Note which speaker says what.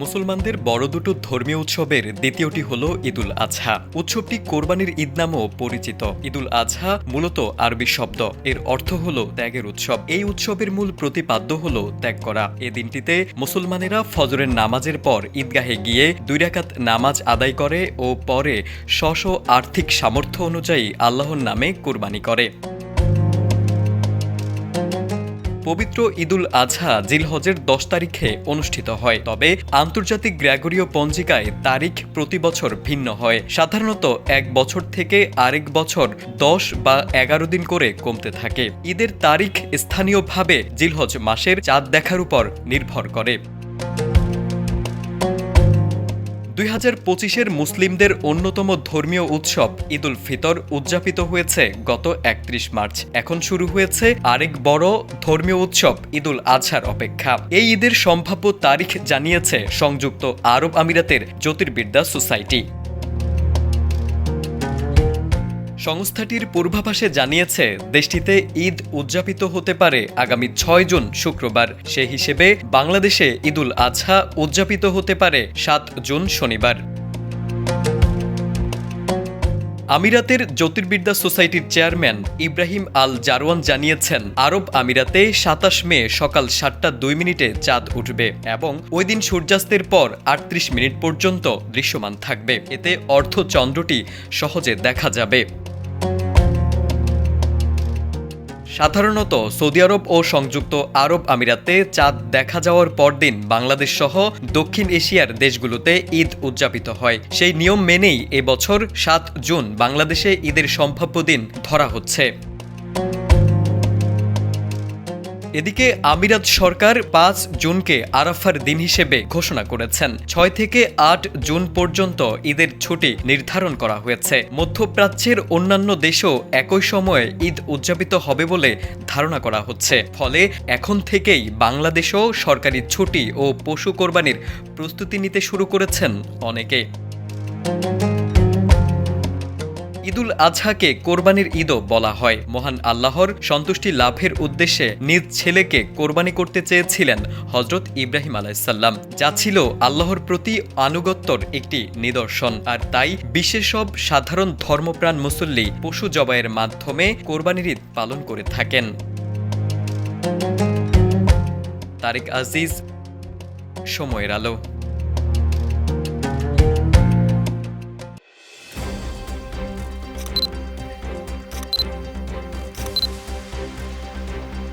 Speaker 1: মুসলমানদের বড় দুটো ধর্মীয় উৎসবের দ্বিতীয়টি হল ঈদুল আজহা। উৎসবটি কোরবানির ঈদ নামেও পরিচিত। ঈদুল আজহা মূলত আরবি শব্দ, এর অর্থ হল ত্যাগের উৎসব। এই উৎসবের মূল প্রতিপাদ্য হল ত্যাগ করা। এ দিনটিতে মুসলমানেরা ফজরের নামাজের পর ঈদগাহে গিয়ে 2 রাকাত নামাজ আদায় করে ও পরে স্ব আর্থিক সামর্থ্য অনুযায়ী আল্লাহর নামে কোরবানি করে। পবিত্র ঈদুল আজহা জিলহজের 10 তারিখে অনুষ্ঠিত হয়, তবে আন্তর্জাতিক গ্রেগরীয় পঞ্জিকায় তারিখ প্রতি বছর ভিন্ন হয়। সাধারণত এক বছর থেকে আরেক বছর 10 বা 11 দিন করে কমতে থাকে। ঈদের তারিখ স্থানীয়ভাবে জিলহজ মাসের চাঁদ দেখার উপর নির্ভর করে। 2025-এর মুসলিমদের অন্যতম ধর্মীয় উৎসব ঈদুল ফিতর উদযাপিত হয়েছে গত 31 মার্চ। এখন শুরু হয়েছে আরেক বড় ধর্মীয় উৎসব ঈদুল আজহার অপেক্ষা। এই ঈদের সম্ভাব্য তারিখ জানিয়েছে সংযুক্ত আরব আমিরাতের জ্যোতির্বিদ্যা সোসাইটি। সংস্থাটির পূর্বাভাসে জানিয়েছে দেশটিতে ঈদ উদযাপিত হতে পারে আগামী 6 জুন শুক্রবার। সে হিসেবে বাংলাদেশে ঈদুল আজহা উদযাপিত হতে পারে 7 জুন শনিবার। আমিরাতের জ্যোতির্বিদ্যা সোসাইটির চেয়ারম্যান ইব্রাহিম আল জারওয়ান জানিয়েছেন, আরব আমিরাতে 27 মে সকাল 7টা 2 মিনিটে চাঁদ উঠবে এবং ওই দিন সূর্যাস্তের পর 38 মিনিট পর্যন্ত দৃশ্যমান থাকবে। এতে অর্ধচন্দ্রটি সহজে দেখা যাবে। সাধারণত সৌদি আরব ও সংযুক্ত আরব আমিরাতে চাঁদ দেখা যাওয়ার পরদিন বাংলাদেশ সহ দক্ষিণ এশিয়ার দেশগুলোতে ঈদ উদযাপিত হয়। সেই নিয়ম মেনেই এবছর 7 জুন বাংলাদেশে ঈদের সম্ভাব্য দিন ধরা হচ্ছে। এদিকে আমিরাত সরকার 5 জুনকে আরাফার দিন হিসেবে ঘোষণা করেছেন। 6 থেকে 8 জুন পর্যন্ত ঈদের ছুটি নির্ধারণ করা হয়েছে। মধ্যপ্রাচ্যের অন্যান্য দেশেও একই সময়ে ঈদ উদযাপিত হবে বলে ধারণা করা হচ্ছে। ফলে এখন থেকেই বাংলাদেশেও সরকারি ছুটি ও পশু কোরবানির প্রস্তুতি নিতে শুরু করেছেন অনেকে। ঈদুল আজহাকে কোরবানির ঈদও বলা হয়। মহান আল্লাহর সন্তুষ্টি লাভের উদ্দেশ্যে নিজ ছেলেকে কোরবানি করতে চেয়েছিলেন হযরত ইব্রাহিম আলাইহিসসালাম, যা ছিল আল্লাহর প্রতি আনুগত্যর একটি নিদর্শন। আর তাই বিশ্বের সব সাধারণ ধর্মপ্রাণ মুসল্লি পশু জবাইয়ের মাধ্যমে কোরবানির ঈদ পালন করে থাকেন। তারেক আজিজ, সময়ের আলো।